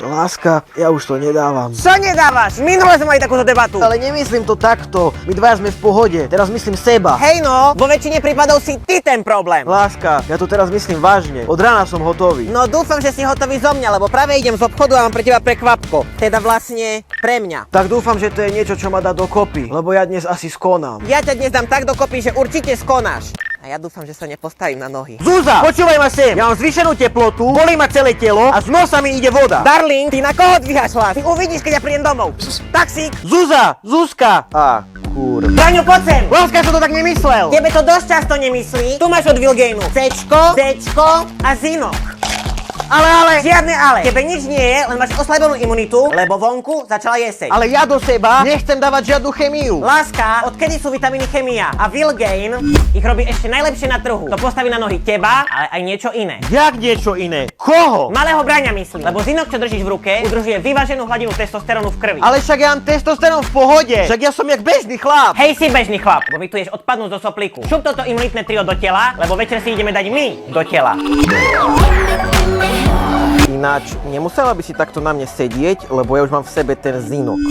Láska, ja už to nedávam. Čo nedávaš? Minule sme mali takúto debatu. Ale nemyslím to takto. My dvaja sme v pohode. Teraz myslím seba. Hej no, vo väčšine prípadov si ty ten problém. Láska, ja to teraz myslím vážne. Od rána som hotový. No dúfam, že si hotový zo mňa, lebo práve idem z obchodu a mám pre teba prekvapko. Teda vlastne pre mňa. Tak dúfam, že to je niečo, čo ma dá dokopy. Lebo ja dnes asi skonám. Ja ťa dnes dám tak dokopy, že určite skonáš. A ja dúfam, že sa nepostavím na nohy. Zúza, počúvaj ma sem. Ja mám zvýšenú teplotu, bolí ma celé telo a z nosa mi ide voda. Darling, ty na koho dvíhaš hlas? Ty uvidíš, keď ja prídem domov. Taxík! Zúza, Zuzka. Kurva. Braňo, poď sem! Láska, ja som to tak nemyslel. Tebe to dosť často nemyslí. Tu máš od Vilgainu Cčko, Dčko a Zinok. Ale. Žiadne ale. Tebe nič nie je, len máš oslabenú imunitu, lebo vonku začala jeseň. Ale ja do seba nechcem dávať žiadnu chemiu. Láska, odkedy sú vitamíny chémia? A Vilgain ich robí ešte najlepšie na trhu. To postaví na nohy teba, ale aj niečo iné. Jak niečo iné? Koho? Malého Braňa myslím, lebo Zinok, čo držíš v ruke, udržuje vyváženú hladinu testosterónu v krvi. Ale však ja mám testosterón v pohode. Však ja som jak bežný chlap. Hej, si bežný chlap, bo mi tu ješ odpadnúť zo soplíku. Šup toto imunitné trio do tela, lebo večer si ideme dať my do tela. Ináč, nemusela by si takto na mne sedieť, lebo ja už mám v sebe ten Zinok.